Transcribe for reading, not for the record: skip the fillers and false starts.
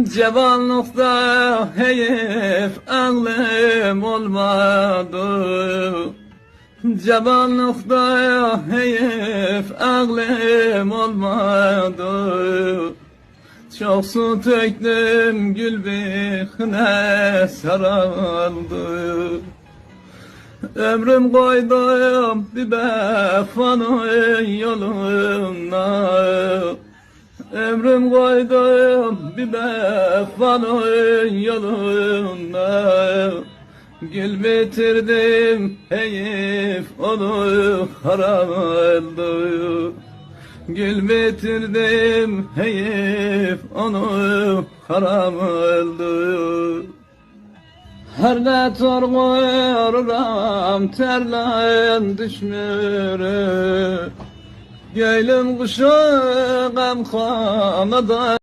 Cevanlıkta heyif ağlım olmadı. Cevanlıkta heyif ağlım olmadı. Çok su töktüm gül bihine sarıldı. Ömrüm koydum bir vefanın yoluna. Ömrüm koydum bir vefanın yoluna. Gül bitirdim heyif onu haram oldu. Gül bitirdim heyif onu haram oldu. Her ne torguram terlen düşmürü. Gönlüm kuşu gamxanada